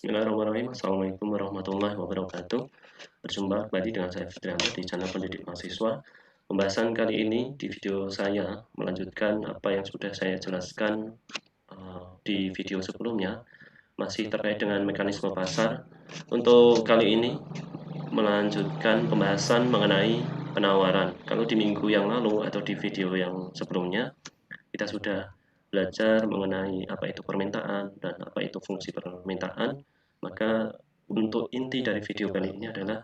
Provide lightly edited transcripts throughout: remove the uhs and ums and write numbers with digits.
Bismillahirrahmanirrahim. Assalamualaikum warahmatullahi wabarakatuh. Berjumpa kembali dengan saya Fitrianto di channel Pendidik Mahasiswa. Pembahasan kali ini di video saya melanjutkan apa yang sudah saya jelaskan di video sebelumnya, masih terkait dengan mekanisme pasar. Untuk kali ini melanjutkan pembahasan mengenai penawaran. Kalau di minggu yang lalu atau di video yang sebelumnya kita sudah belajar mengenai apa itu permintaan dan apa itu fungsi permintaan, maka untuk inti dari video kali ini adalah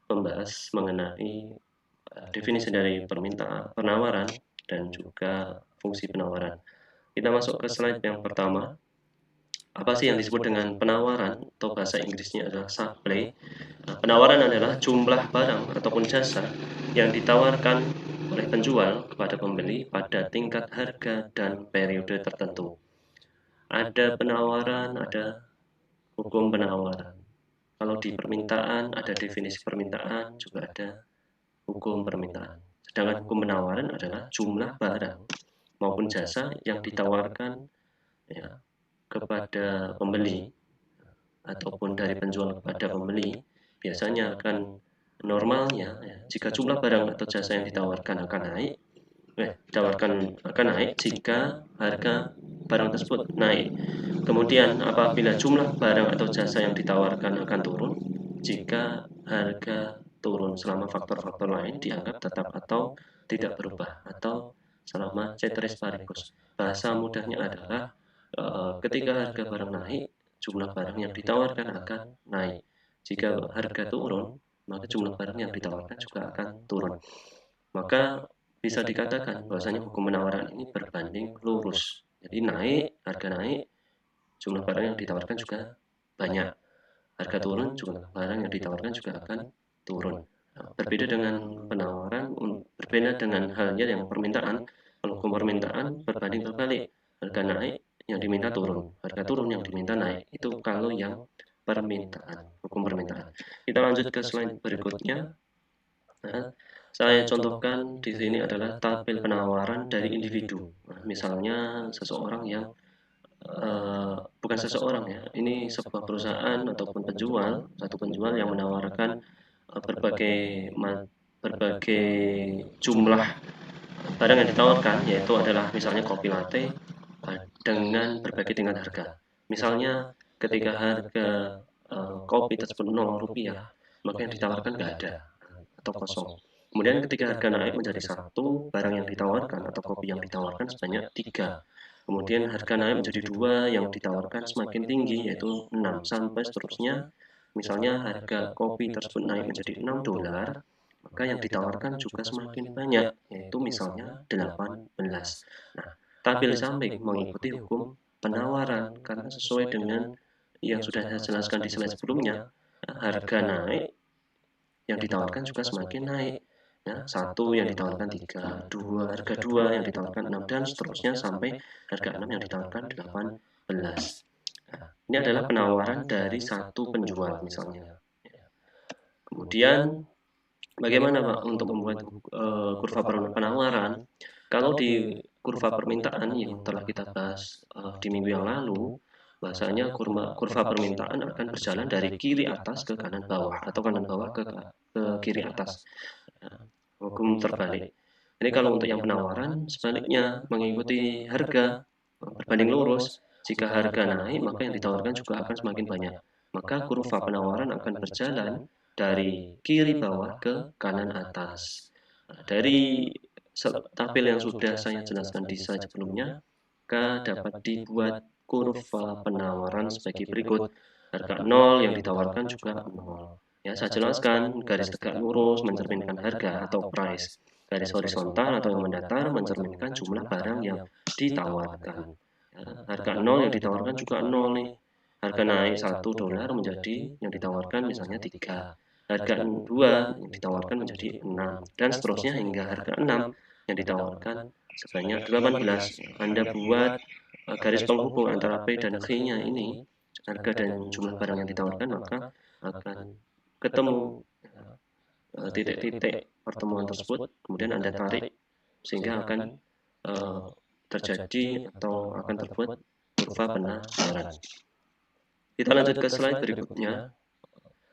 membahas mengenai definisi dari permintaan, penawaran, dan juga fungsi penawaran. Kita masuk ke slide yang pertama. Apa sih yang disebut dengan penawaran, atau bahasa Inggrisnya adalah supply. Penawaran adalah jumlah barang ataupun jasa yang ditawarkan oleh penjual kepada pembeli pada tingkat harga dan periode tertentu. Ada penawaran, ada hukum penawaran. Kalau di permintaan ada definisi permintaan, juga ada hukum permintaan. Sedangkan hukum penawaran adalah jumlah barang maupun jasa yang ditawarkan kepada pembeli ataupun dari penjual kepada pembeli. Biasanya akan normalnya jika jumlah barang atau jasa yang ditawarkan akan naik, jika harga barang tersebut naik. Kemudian apabila jumlah barang atau jasa yang ditawarkan akan turun jika harga turun selama faktor-faktor lain dianggap tetap atau tidak berubah, atau selama ceteris paribus. Bahasa mudahnya adalah ketika harga barang naik, jumlah barang yang ditawarkan akan naik. Jika harga turun, maka jumlah barang yang ditawarkan juga akan turun. Maka bisa dikatakan bahwasanya hukum penawaran ini berbanding lurus. Jadi harga naik, jumlah barang yang ditawarkan juga banyak. Harga turun, jumlah barang yang ditawarkan juga akan turun. Berbeda dengan penawaran, berbeda dengan halnya yang permintaan. Kalau hukum permintaan berbanding terbalik, harga naik, yang diminta turun, harga turun, yang diminta naik. Itu kalau yang permintaan, hukum permintaan. Kita lanjut ke slide berikutnya. Saya contohkan di sini adalah tabel penawaran dari individu. Misalnya seseorang yang bukan seseorang ya, ini sebuah perusahaan ataupun satu penjual yang menawarkan berbagai jumlah barang yang ditawarkan, yaitu adalah misalnya kopi latte dengan berbagai tingkat harga. Misalnya ketika harga kopi tersebut Rp0, maka yang ditawarkan nggak ada atau kosong. Kemudian ketika harga naik menjadi 1, barang yang ditawarkan atau kopi yang ditawarkan sebanyak 3. Kemudian harga naik menjadi 2, yang ditawarkan semakin tinggi yaitu 6, sampai seterusnya. Misalnya harga kopi tersebut naik menjadi $6, maka yang ditawarkan juga semakin banyak, yaitu misalnya 18. Nah, tabel samping mengikuti hukum penawaran karena sesuai dengan yang sudah saya jelaskan di slide sebelumnya. Harga naik, yang ditawarkan juga semakin naik. Ya, 1 yang ditawarkan 3, harga 2 yang ditawarkan 6, dan seterusnya sampai harga 6 yang ditawarkan 18. Nah, ini adalah penawaran dari satu penjual misalnya. Kemudian bagaimana Pak untuk membuat kurva penawaran? Kalau di kurva permintaan yang telah kita bahas di minggu yang lalu, bahasanya kurva permintaan akan berjalan dari kiri atas ke kanan bawah, atau kanan bawah ke kiri atas. Hukum terbalik. Jadi kalau untuk yang penawaran, sebaliknya mengikuti harga berbanding lurus. Jika harga naik, maka yang ditawarkan juga akan semakin banyak. Maka kurva penawaran akan berjalan dari kiri bawah ke kanan atas. Dari tabel yang sudah saya jelaskan di slide sebelumnya, maka dapat dibuat kurva penawaran sebagai berikut. Harga 0 yang ditawarkan juga 0. Ya, saya jelaskan, garis tegak lurus mencerminkan harga atau price. Garis horizontal atau yang mendatar mencerminkan jumlah barang yang ditawarkan. Ya, harga 0 yang ditawarkan juga 0 nih. Harga naik $1 menjadi yang ditawarkan misalnya 3. Harga 2 yang ditawarkan menjadi 6. Dan seterusnya hingga harga 6 yang ditawarkan sebanyak 18. Anda buat garis penghubung antara P dan Q-nya ini, harga dan jumlah barang yang ditawarkan, maka akan ketemu titik-titik pertemuan tersebut. Kemudian Anda tarik sehingga akan terjadi atau akan terbuat kurva penawaran. Kita lanjut ke slide berikutnya.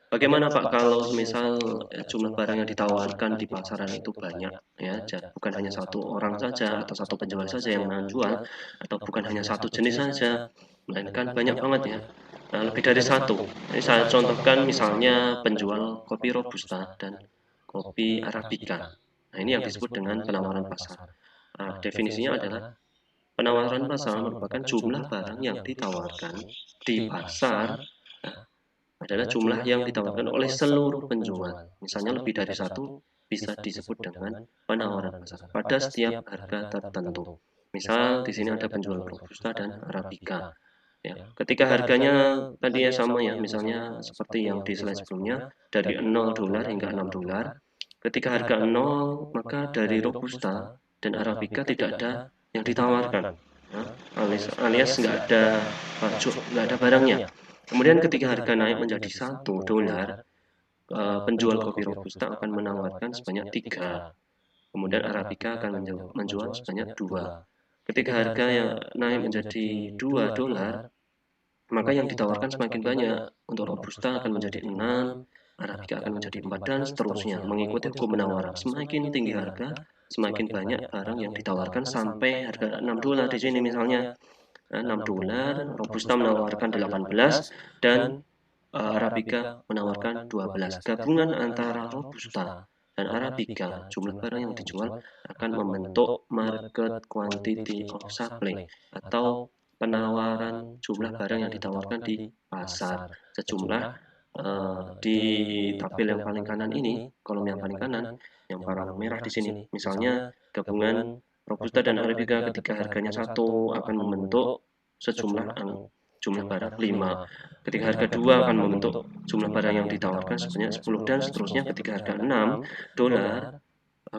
Bagaimana Pak kalau semisal jumlah barang yang ditawarkan di pasaran itu banyak ya, bukan hanya satu orang saja atau satu penjual saja yang menjual atau bukan hanya satu jenis saja, melainkan banyak banget ya. Nah, lebih dari satu. Ini saya contohkan misalnya penjual kopi robusta dan kopi arabica. Nah, ini yang disebut dengan penawaran pasar. Definisinya adalah penawaran pasar merupakan jumlah barang yang ditawarkan di pasar adalah jumlah yang ditawarkan oleh seluruh penjual. Misalnya lebih dari satu bisa disebut dengan penawaran pasar pada setiap harga tertentu. Misal di sini ada penjual robusta dan arabica. Ya, ketika harganya tadi ya sama ya, misalnya seperti yang di slide sebelumnya dari $0 hingga $6. Ketika harga 0, maka dari robusta dan arabica tidak ada yang ditawarkan. Ya, alias nggak ada barangnya. Kemudian ketika harga naik menjadi $1, penjual kopi robusta akan menawarkan sebanyak 3. Kemudian arabica akan menjual sebanyak 2. Ketika harga yang naik menjadi $2, maka yang ditawarkan semakin banyak. Untuk robusta akan menjadi 6, arabica akan menjadi 4, dan seterusnya. Mengikuti hukum penawaran. Semakin tinggi harga, semakin banyak barang yang ditawarkan sampai harga $6 di sini misalnya. $6, robusta menawarkan 18, dan arabica menawarkan 12. Gabungan antara robusta dan arabica, jumlah barang yang dijual akan membentuk market quantity of supply atau penawaran jumlah barang yang ditawarkan di pasar. Sejumlah di tabel yang paling kanan ini, kolom yang paling kanan, yang warna merah di sini. Misalnya gabungan robusta dan arabica ketika harganya 1 akan membentuk sejumlah jumlah barang 5. Ketika harga 2 akan membentuk jumlah barang yang ditawarkan sebanyak 10, dan seterusnya. Ketika harga $6,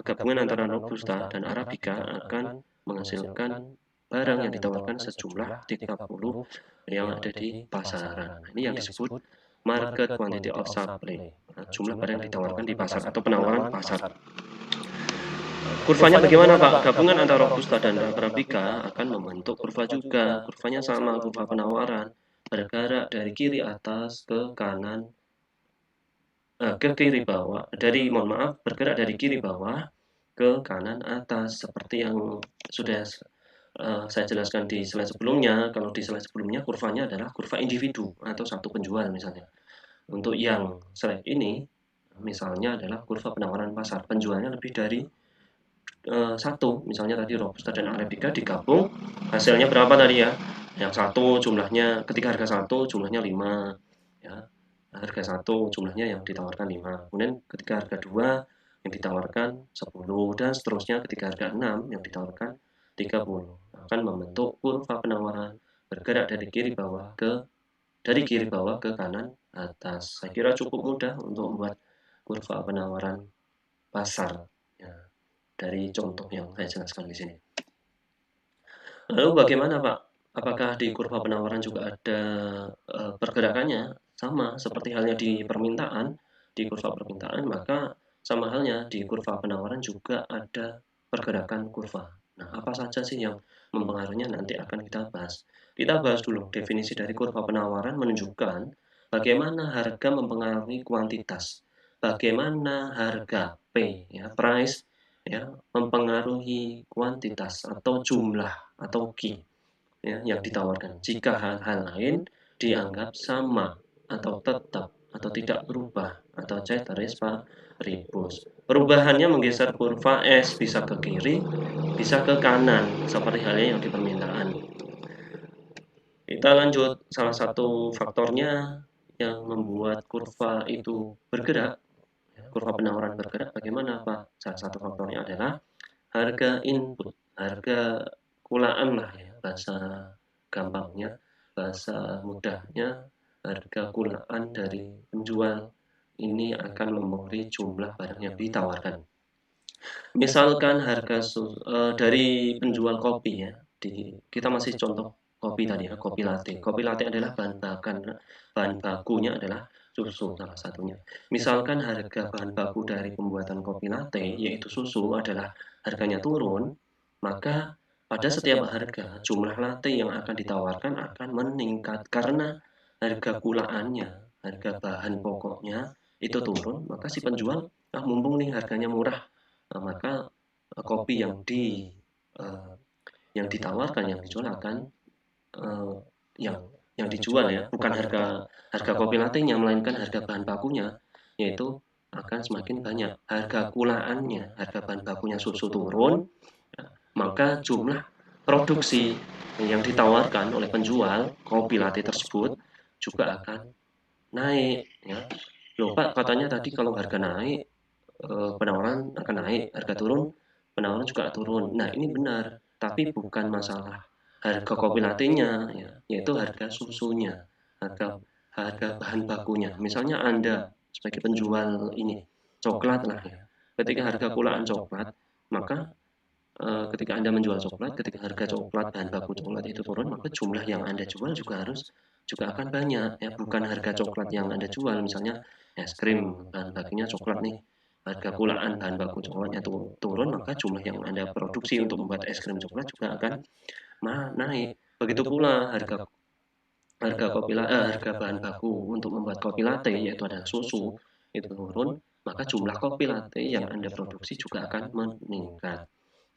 gabungan antara robusta dan arabica akan menghasilkan barang yang ditawarkan sejumlah 30 yang ada di pasaran. Ini yang disebut market quantity of supply, jumlah barang yang ditawarkan di pasar atau penawaran pasar. Kurvanya bagaimana Pak? Gabungan antara robusta dan arabica akan membentuk kurva juga. Kurvanya sama, kurva penawaran, bergerak dari kiri atas ke kanan, ke kiri bawah, bergerak dari kiri bawah ke kanan atas, seperti yang sudah saya jelaskan di slide sebelumnya. Kalau di slide sebelumnya kurvanya adalah kurva individu atau satu penjual misalnya. Untuk yang slide ini misalnya adalah kurva penawaran pasar, penjualnya lebih dari satu, misalnya tadi robusta dan arabica digabung, hasilnya berapa tadi ya? Yang satu jumlahnya, ketika harga 1 jumlahnya 5 ya. Harga 1 jumlahnya yang ditawarkan 5. Kemudian ketika harga 2 yang ditawarkan 10, dan seterusnya. Ketika harga 6 yang ditawarkan 30. Akan membentuk kurva penawaran bergerak dari kiri bawah ke kanan atas. Saya kira cukup mudah untuk membuat kurva penawaran pasar ya, dari contoh yang saya jelaskan di sini. Lalu bagaimana Pak? Apakah di kurva penawaran juga ada pergerakannya? Sama seperti halnya di permintaan, di kurva permintaan, maka sama halnya di kurva penawaran juga ada pergerakan kurva. Nah, apa saja sih yang mempengaruhinya, nanti akan kita bahas. Kita bahas dulu definisi dari kurva penawaran. Menunjukkan bagaimana harga mempengaruhi kuantitas, bagaimana harga P, ya, price, ya, mempengaruhi kuantitas atau jumlah atau Q ya, yang ditawarkan. Jika hal-hal lain dianggap sama atau tetap atau tidak berubah atau ceteris paribus. Perubahannya menggeser kurva S bisa ke kiri, bisa ke kanan, seperti halnya yang di permintaan. Kita lanjut, salah satu faktornya yang membuat kurva itu bergerak, kurva penawaran bergerak, bagaimana Pak? Salah satu faktornya adalah harga input, harga kulaan lah ya, bahasa gampangnya, bahasa mudahnya, harga kulaan dari penjual ini akan mempengaruhi jumlah barang yang ditawarkan. Misalkan harga dari penjual kopi ya, kita masih contoh kopi tadi ya, kopi latte. Kopi latte adalah bahan bakunya adalah susu salah satunya. Misalkan harga bahan baku dari pembuatan kopi latte yaitu susu adalah harganya turun, maka pada setiap harga jumlah latte yang akan ditawarkan akan meningkat karena harga kulaannya, harga bahan pokoknya itu turun, maka si penjual, mumpung nih harganya murah, maka kopi eh, yang ditawarkan, yang dijual akan eh, yang yang dijual ya, bukan harga harga kopi latenya, melainkan harga bahan bakunya, yaitu akan semakin banyak. Harga kulaannya, harga bahan bakunya susu turun, maka jumlah produksi yang ditawarkan oleh penjual kopi latte tersebut juga akan naik ya. Loh Pak, katanya tadi kalau harga naik, penawaran akan naik, harga turun, penawaran juga turun. Nah, ini benar, tapi bukan masalah harga kopi latte-nya ya, yaitu harga susunya, harga harga bahan bakunya. Misalnya Anda sebagai penjual ini coklat lah ya. Ketika harga kulaan coklat, maka ketika Anda menjual coklat, ketika harga coklat, bahan baku coklat itu turun, maka jumlah yang Anda jual juga akan banyak ya, bukan harga coklat yang Anda jual, misalnya es krim bahan bakunya coklat nih, harga kulaan bahan baku coklatnya turun, maka jumlah yang Anda produksi untuk membuat es krim coklat juga akan naik. Begitu pula harga bahan baku untuk membuat kopi latte, yaitu adalah susu, itu turun, maka jumlah kopi latte yang Anda produksi juga akan meningkat.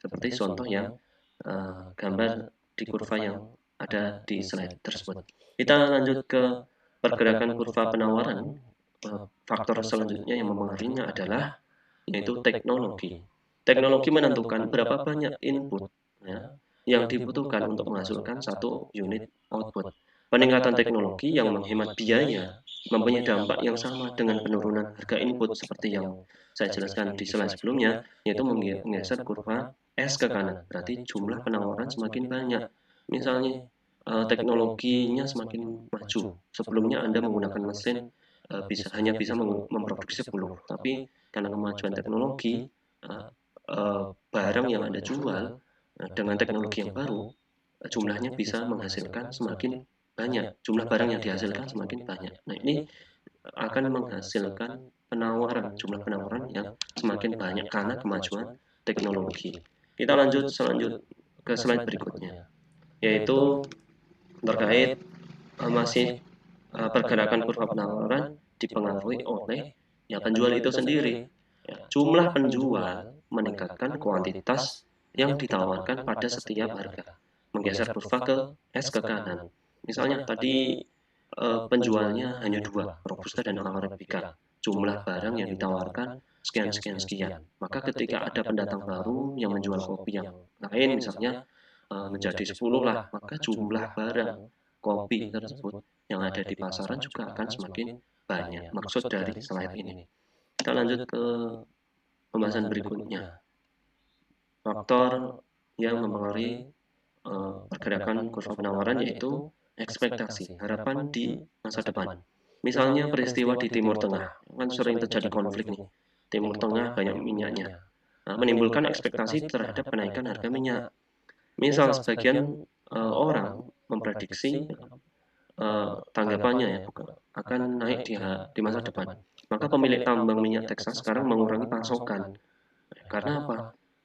Seperti contoh yang gambar di kurva yang ada di slide tersebut. Kita lanjut ke pergerakan kurva penawaran. Faktor selanjutnya yang mempengaruhinya adalah yaitu teknologi. Teknologi menentukan berapa banyak input ya, yang dibutuhkan untuk menghasilkan satu unit output. Peningkatan teknologi yang menghemat biaya mempunyai dampak yang sama dengan penurunan harga input seperti yang saya jelaskan di slide sebelumnya, yaitu menggeser kurva S ke kanan. Berarti jumlah penawaran semakin banyak. Misalnya teknologinya semakin maju. Sebelumnya Anda menggunakan mesin hanya bisa memproduksi 10, tapi karena kemajuan teknologi, uh, barang yang Anda jual dengan teknologi yang baru, jumlahnya bisa menghasilkan semakin banyak, jumlah barang yang dihasilkan semakin banyak. Nah, ini akan menghasilkan jumlah penawaran yang semakin banyak karena kemajuan teknologi. Kita lanjut ke slide berikutnya, yaitu terkait masih pergerakan kurva penawaran dipengaruhi oleh ya penjual itu sendiri. Ya, jumlah penjual meningkatkan kuantitas yang ditawarkan pada setiap harga, menggeser kurva ke S ke kanan. Misalnya tadi penjualnya hanya dua, Robusta dan Arabica. Jumlah barang yang ditawarkan sekian sekian sekian. Maka ketika ada pendatang baru yang menjual kopi yang lain, misalnya menjadi 10 lah, maka jumlah barang kopi tersebut yang ada di pasaran juga akan semakin banyak. Maksud dari slide ini. Kita lanjut ke pembahasan berikutnya. Faktor yang mempengaruhi pergerakan kurva penawaran yaitu ekspektasi, harapan di masa depan. Misalnya peristiwa di Timur Tengah, kan sering terjadi konflik nih. Timur Tengah banyak minyaknya. Nah, menimbulkan ekspektasi terhadap kenaikan harga minyak. Misal sebagian orang memprediksi tanggapannya ya akan naik di masa depan. Maka pemilik tambang minyak Texas sekarang mengurangi pasokan. Karena apa?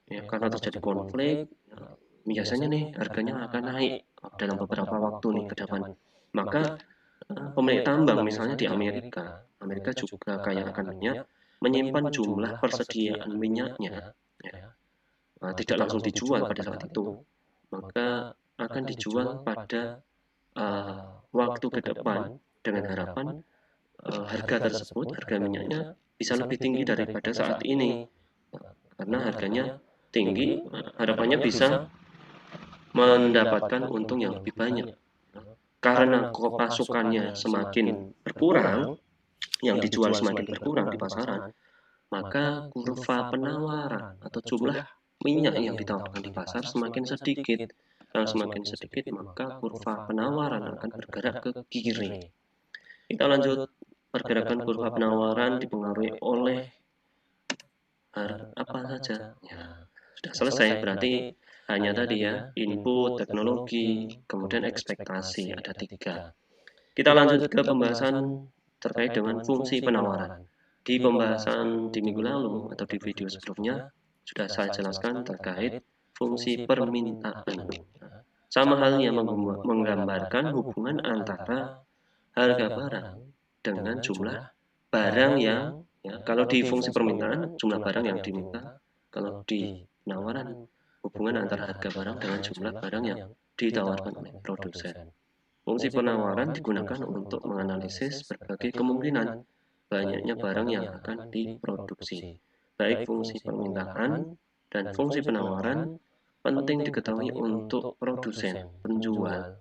Ya, karena terjadi konflik, biasanya nih harganya akan naik dalam beberapa waktu nih ke depan. Maka pemilik tambang misalnya di Amerika, Amerika juga kaya akan minyak, menyimpan jumlah persediaan minyaknya, ya, tidak langsung dijual pada saat itu, maka akan dijual pada waktu ke depan dengan harapan harga tersebut, harga minyaknya bisa lebih tinggi daripada saat ini. Karena harganya tinggi, harapannya bisa mendapatkan untung yang lebih banyak. Karena pasukannya semakin berkurang, yang dijual semakin berkurang di pasaran, maka kurva penawaran atau jumlah minyak yang ditawarkan di pasar semakin sedikit. Kalau semakin sedikit, maka kurva penawaran akan bergerak ke kiri. Kita lanjut, pergerakan kurva penawaran dipengaruhi oleh apa saja. Ya, sudah selesai, berarti hanya tadi ya, input, teknologi, kemudian ekspektasi, ada 3. Kita lanjut ke pembahasan terkait dengan fungsi penawaran. Di pembahasan di minggu lalu atau di video sebelumnya, sudah saya jelaskan terkait fungsi permintaan. Sama halnya menggambarkan hubungan antara harga barang dengan jumlah barang yang, ya, kalau di fungsi permintaan jumlah barang yang diminta, kalau di penawaran hubungan antara harga barang dengan jumlah barang yang ditawarkan oleh produsen. Fungsi penawaran digunakan untuk menganalisis berbagai kemungkinan banyaknya barang yang akan diproduksi. Baik fungsi permintaan dan fungsi penawaran penting diketahui untuk produsen, penjual,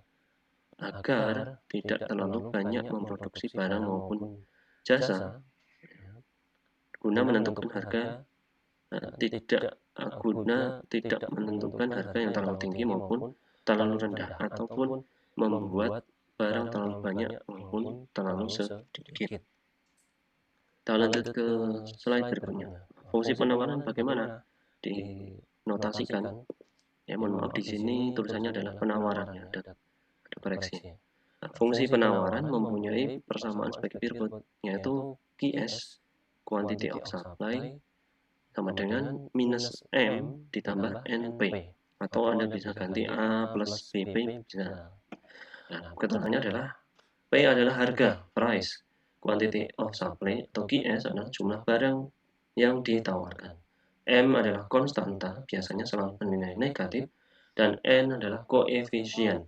agar tidak terlalu banyak memproduksi barang maupun jasa guna menentukan harga tidak guna tidak menentukan harga yang terlalu tinggi maupun terlalu rendah, ataupun membuat barang terlalu banyak maupun terlalu sedikit. Kita lanjut ke slide berikutnya. Fungsi penawaran bagaimana dinotasikan? Ya, mohon maaf, di sini tulisannya adalah penawaran, ya, ada koreksi. Nah, fungsi penawaran mempunyai persamaan sebagai berikut, yaitu QS, quantity of supply, sama dengan minus M ditambah NP, atau Anda bisa ganti A plus BP, bisa. Nah, keterangannya adalah P adalah harga, price, quantity of supply, atau QS adalah jumlah barang yang ditawarkan. M adalah konstanta, biasanya selalu bernilai negatif, dan N adalah koefisien.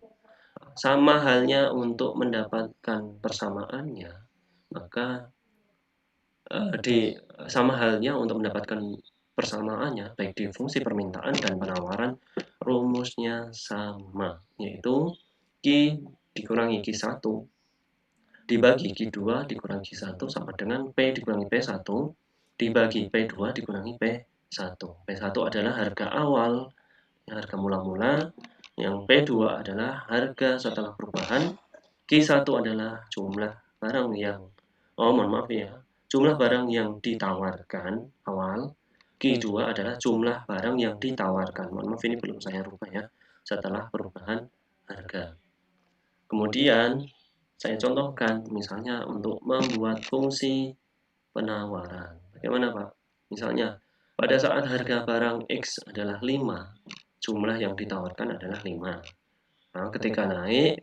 Sama halnya untuk mendapatkan persamaannya, maka sama halnya untuk mendapatkan persamaannya, baik di fungsi permintaan dan penawaran, rumusnya sama, yaitu Q dikurangi Q1 dibagi Q2 dikurangi Q1 sama dengan P dikurangi P1 dibagi P2 dikurangi P1. P1 adalah harga awal, harga mula-mula, yang P2 adalah harga setelah perubahan, Q1 adalah jumlah barang yang, mohon maaf ya, jumlah barang yang ditawarkan awal, Q2 adalah jumlah barang yang ditawarkan, mohon maaf ini belum saya rubah ya, setelah perubahan harga. Kemudian saya contohkan misalnya untuk membuat fungsi penawaran. Bagaimana Pak? Misalnya pada saat harga barang X adalah 5, jumlah yang ditawarkan adalah 5. Nah, ketika naik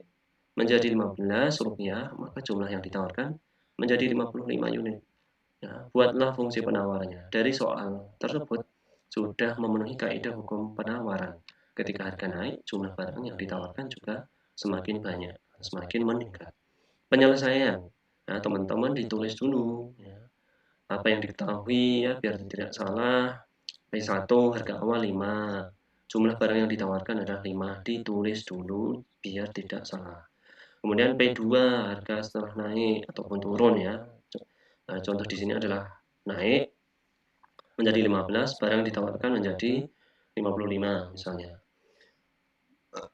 menjadi 15 rupiah, maka jumlah yang ditawarkan menjadi 55 unit. Ya, buatlah fungsi penawarannya. Dari soal tersebut sudah memenuhi kaidah hukum penawaran. Ketika harga naik, jumlah barang yang ditawarkan juga semakin banyak, semakin meningkat. Penyelesaian, nah teman-teman ditulis dulu ya, apa yang diketahui ya biar tidak salah. P1 harga awal 5, jumlah barang yang ditawarkan adalah 5, ditulis dulu biar tidak salah. Kemudian P2 harga setelah naik ataupun turun ya. Nah, contoh di sini adalah naik menjadi 15, barang ditawarkan menjadi 55 misalnya.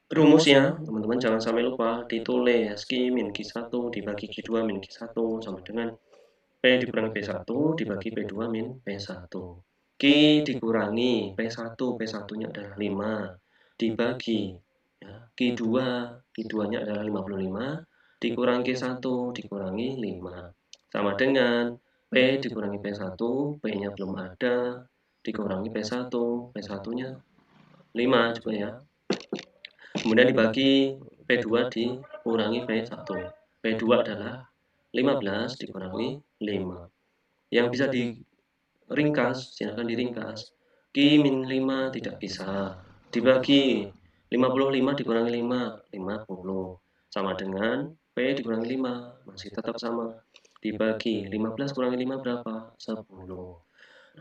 Rumusnya, teman-teman jangan sampai lupa ditulis Q min Q1 dibagi Q2 min Q1 sama dengan P dikurangi P1 dibagi P2 min P1. Q dikurangi P1, P1-nya adalah 5, dibagi ya, Q2, Q2-nya adalah 55, dikurangi Q1 dikurangi 5. Sama dengan P dikurangi P1, P-nya belum ada, dikurangi P1, P1-nya 5 juga ya. Kemudian dibagi P2 dikurangi P1. P2 adalah 15 dikurangi 5. Yang bisa diringkas, silakan diringkas. Q min 5 tidak bisa. Dibagi 55 dikurangi 5, 50. Sama dengan P dikurangi 5, masih tetap sama. Dibagi 15 kurangi 5 berapa? 10.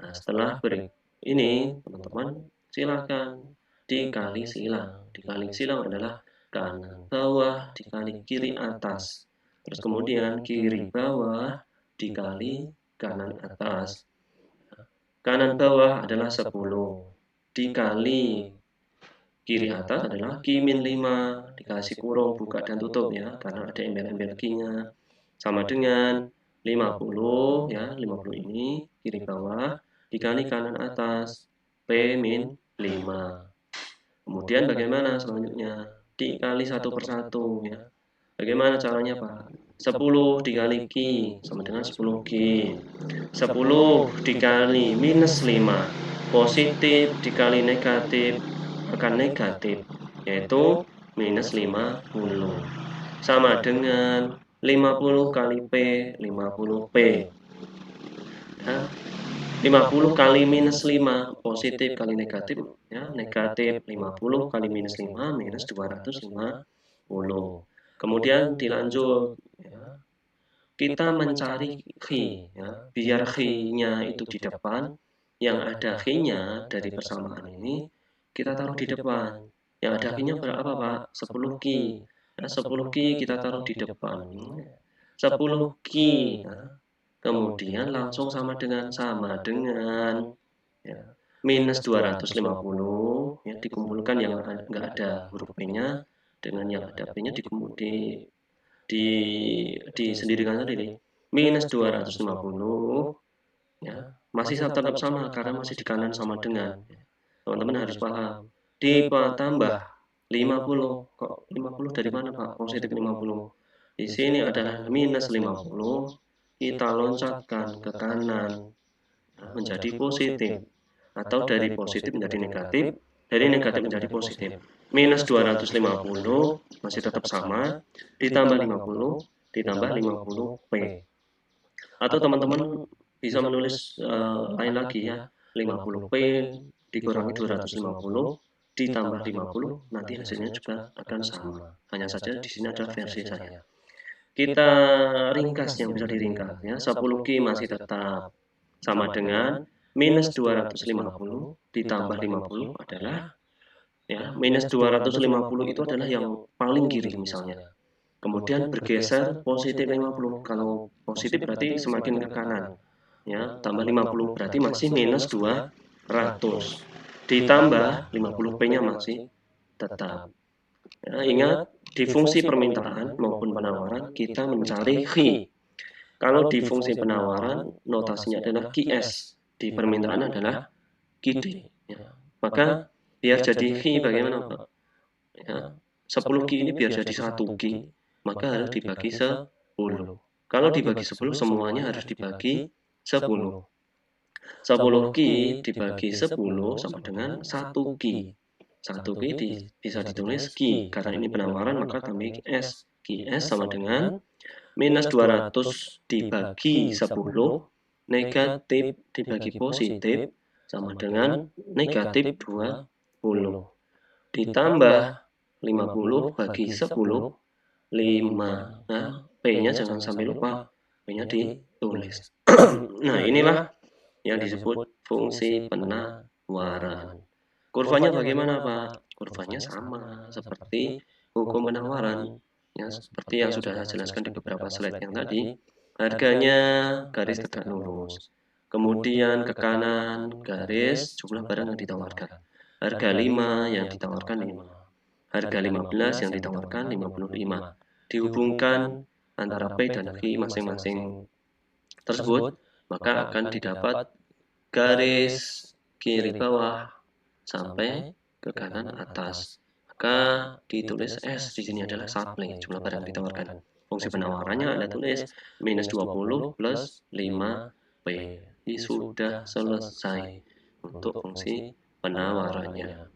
Nah, setelah ini, teman-teman, silakan dikali silang. Dikali silang adalah kanan bawah dikali kiri atas. Terus kemudian kiri bawah dikali kanan atas. Kanan bawah adalah 10 dikali kiri atas adalah Q min 5 dikasih kurung buka dan tutup ya, karena ada embel-embel Q-nya. Sama dengan 50 ya, 50 ini kiri bawah dikali kanan atas P min 5. Kemudian bagaimana selanjutnya? Dikali satu per satu ya. Bagaimana caranya Pak? 10 dikali Q sama dengan 10 Q. 10 dikali minus 5. Positif dikali negatif akan negatif, yaitu minus 50. Sama dengan 50 kali P, 50P. Ya. 50 kali minus 5, positif kali negatif, ya, negatif 50 kali minus 5, minus 250. Kemudian dilanjut, ya, kita mencari Khi, ya, biar Khi-nya itu di depan, yang ada Khi-nya dari persamaan ini, kita taruh di depan. Yang ada Khi-nya berapa, Pak? 10 Ki. Ya, 10 Ki kita taruh di depan. 10 Ki. Ya. Kemudian langsung sama dengan ya, minus 250 ya, dikumpulkan yang nggak ada huruf P-nya dengan yang ada P-nya disendirikan tadi, minus 250 ya, masih tetap sama karena masih di kanan sama dengan. Teman-teman harus paham. Ditambah 50. Kok 50 dari mana, Pak? Positif 50. Di sini adalah minus 50. Kita loncatkan ke kanan menjadi positif. Atau dari positif menjadi negatif. Dari negatif menjadi positif. Minus 250 masih tetap sama. Ditambah 50. Ditambah 50P. Atau teman-teman bisa menulis lain lagi ya. 50P dikurangi 250 ditambah 50, nanti hasilnya juga akan sama. Hanya saja di sini ada versi saya. Kita ringkas yang bisa diringkas ya. 10Q masih tetap sama dengan minus 250 ditambah 50 adalah ya, minus 250 itu adalah yang paling kiri misalnya. Kemudian bergeser positif 50. Kalau positif berarti semakin ke kanan. Ya, tambah 50 berarti masih minus 200. Ditambah 50P-nya masih tetap. Ya, ingat, di fungsi permintaan maupun penawaran kita mencari Khi. Kalau di fungsi penawaran notasinya adalah QS, di permintaan adalah QD. Ya. Maka biar jadi Khi bagaimana, Pak? Ya, 10 Ki ini biar jadi 1 Ki, maka harus dibagi 10. Kalau dibagi 10, semuanya harus dibagi 10. 10 Ki dibagi 10 sama dengan 1 Ki. 1 Ki bisa ditulis Ki. Karena ini penawaran, maka tambah S. Ki S sama dengan minus 200 dibagi 10, negatif dibagi positif, sama dengan negatif 20. Ditambah 50 bagi 10, 5. Nah, P-nya jangan sampai lupa. P-nya ditulis. Nah, inilah yang disebut fungsi penawaran. Kurvanya bagaimana, Pak? Kurvanya sama seperti hukum penawaran. Ya, seperti yang sudah saya jelaskan di beberapa slide yang tadi. Harganya garis tegak lurus. Kemudian ke kanan garis jumlah barang yang ditawarkan. Harga 5 yang ditawarkan 5. Harga 15 yang ditawarkan 55. Dihubungkan antara P dan Q masing-masing tersebut, maka akan didapat garis kiri bawah sampai ke kanan atas. Maka ditulis S di sini adalah supply, jumlah barang yang ditawarkan. Fungsi penawarannya Anda tulis minus 20 plus 5P. Ini sudah selesai untuk fungsi penawarannya.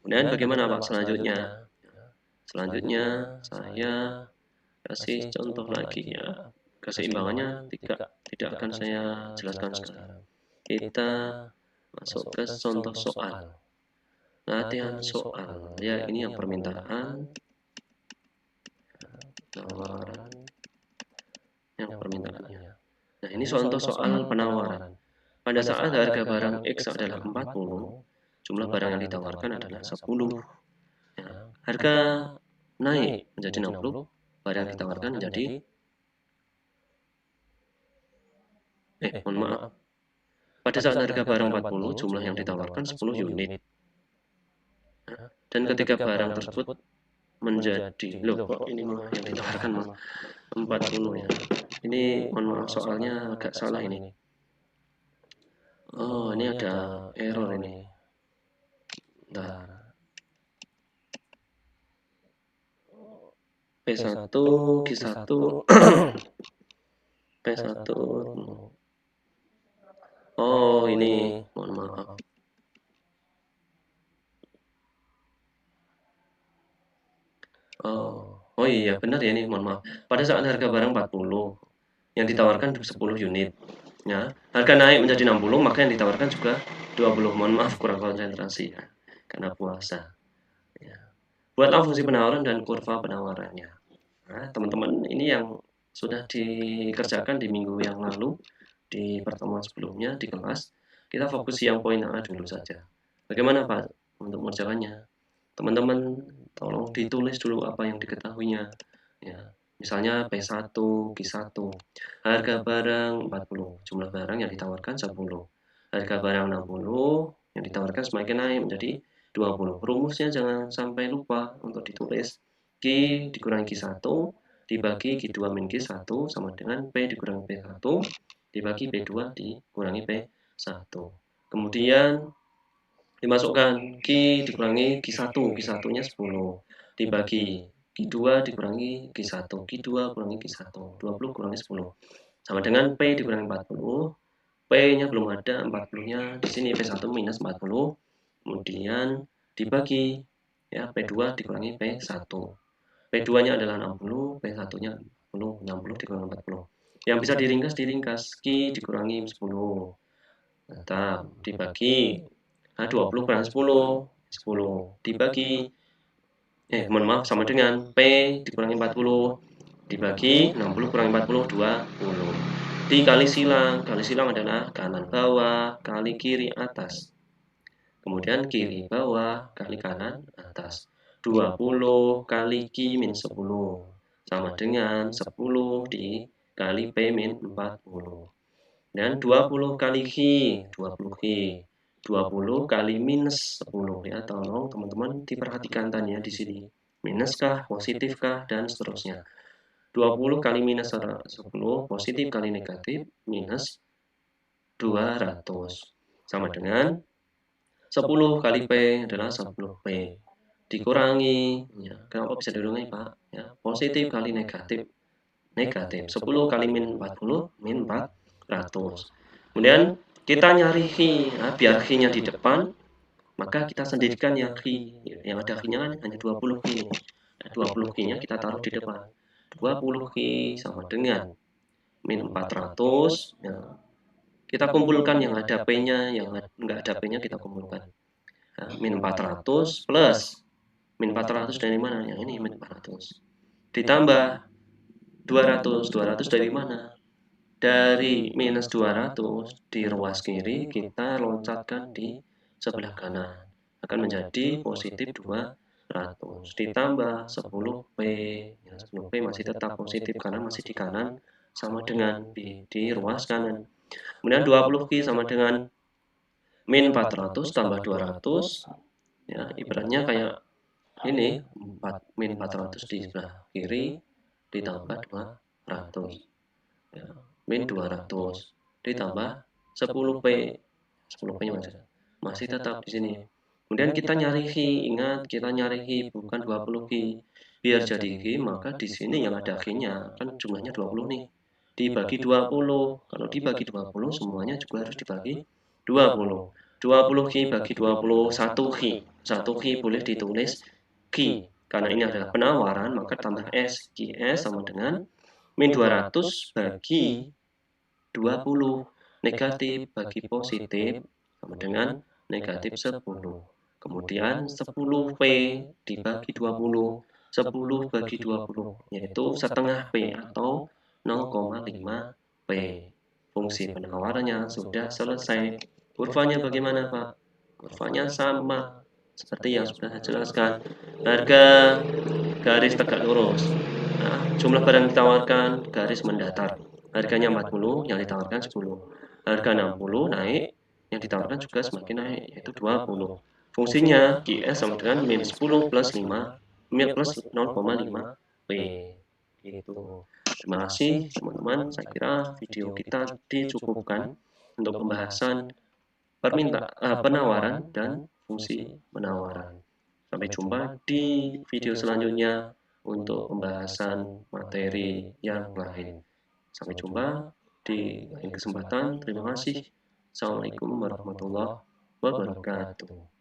Kemudian bagaimana, Pak, selanjutnya? Selanjutnya saya kasih contoh lagi ya. Keseimbangannya tidak akan saya jelaskan sekarang. Kita masuk ke contoh soal. Latihan soal. Ya, ini yang permintaan. Penawaran. Yang permintaannya. Nah, ini contoh soal penawaran. Pada saat harga barang X adalah 40, jumlah barang yang ditawarkan adalah 10. Ya, harga naik menjadi 60, barang yang ditawarkan menjadi mohon maaf. Pada saat harga barang 40, jumlah yang ditawarkan 10 unit. Dan ketika barang tersebut menjadi, loh kok ini mah yang ditawarkan mah 40 ya. Ini mohon maaf soalnya agak salah ini. Oh, ini ada error ini. Bentar. P1, Q1, P1. Oh, ini mohon maaf. Oh, Oh iya, benar ya ini, mohon maaf. Pada saat harga barang 40, yang ditawarkan 10 unit. Ya, harga naik menjadi 60, maka yang ditawarkan juga 20. Mohon maaf kurang konsentrasi ya, karena puasa. Ya. Buatlah fungsi penawaran dan kurva penawarannya. Nah, teman-teman, ini yang sudah dikerjakan di minggu yang lalu, di pertemuan sebelumnya di kelas. Kita fokus yang poin A dulu saja. Bagaimana Pak untuk mengerjakannya? Teman-teman tolong ditulis dulu apa yang diketahuinya. Ya, misalnya P1, Q1. Harga barang 40, jumlah barang yang ditawarkan 10. Harga barang 60, yang ditawarkan semakin naik menjadi 20. Rumusnya jangan sampai lupa untuk ditulis. Q dikurangi Q1 dibagi Q2 min Q1 sama dengan P dikurangi P1 dibagi P2 dikurangi P1. Kemudian dimasukkan Q dikurangi Q1, Q1-nya 10 dibagi Q2 dikurangi Q1, Q2 kurangi Q1, 20 kurangi 10 sama dengan P dikurangi 40. P-nya belum ada, 40-nya di sini P1 minus 40. Kemudian dibagi ya P2 dikurangi P1. P2-nya adalah 60, P1-nya 40, 60 dikurangi 40. Yang bisa diringkas Q dikurangi 10. Tetap dibagi 20 kurangi 10, 10 dibagi mohon maaf sama dengan P dikurangi 40 dibagi 60 kurangi 40, 20. Dikali silang adalah kanan bawah kali kiri atas. Kemudian kiri bawah kali kanan atas. 20 kali Q min 10 sama dengan 10 dikali P min 40. Dan 20 kali Q, 20 Q. 20 kali minus 10 ya, tolong teman-teman diperhatikan tanya di sini. Minuskah, positifkah, dan seterusnya. 20 kali minus 10, positif kali negatif, minus 200. Sama dengan 10 kali P adalah 10P. Dikurangi, ya, kenapa bisa dikurangi Pak? Ya, positif kali negatif, negatif. 10 kali min 40, min 400. Kemudian kita nyari Q, nah, biar Q-nya di depan, maka kita sendirikan yang Q, yang ada Q-nya kan hanya 20 Q. Nah, 20 Q-nya kita taruh di depan. 20 Q sama dengan min 400, ya. Kita kumpulkan yang ada P-nya, yang nggak ada P-nya kita kumpulkan. Nah, min 400 plus min 400 dari mana? Yang ini min 400. Ditambah 200. 200 dari mana? Dari minus 200 di ruas kiri kita loncatkan di sebelah kanan. Akan menjadi positif 200. Ditambah 10P. Ya, 10P masih tetap positif karena masih di kanan sama dengan di ruas kanan. Kemudian 20Q sama dengan min 400 tambah 200. Ya, ibaratnya kayak ini 4, min 400 di sebelah kiri ditambah 200. Ya, min 200 ditambah 10P. 10P-nya masih tetap di sini. Kemudian kita nyari Q, ingat kita nyari Q bukan 20 Q. Biar jadi Q, maka di sini yang ada Q-nya kan jumlahnya 20 nih. Dibagi 20. Kalau dibagi 20 semuanya juga harus dibagi 20. 20 Q bagi 20, 1 Q. 1 Q boleh ditulis Q. Karena ini adalah penawaran, maka tambah S. QS sama dengan min 200 bagi 20. Negatif bagi positif sama dengan negatif 10. Kemudian 10P dibagi 20. 10 bagi 20 yaitu setengah P atau 0,5 P. Fungsi penawarannya sudah selesai. Kurvanya bagaimana Pak? Kurvanya sama seperti yang sudah saya jelaskan. Harga garis tegak lurus. Nah, jumlah barang ditawarkan garis mendatar. Harganya 40, yang ditawarkan 10. Harga 60 naik, yang ditawarkan juga semakin naik, yaitu 20. Fungsinya QS sama dengan min 10 plus 5, min plus 0,5 P. Gitu. Terima kasih teman-teman, saya kira video kita dicukupkan untuk pembahasan penawaran dan fungsi penawaran. Sampai jumpa di video selanjutnya untuk pembahasan materi yang lain. Sampai jumpa di lain kesempatan. Terima kasih. Assalamualaikum warahmatullahi wabarakatuh.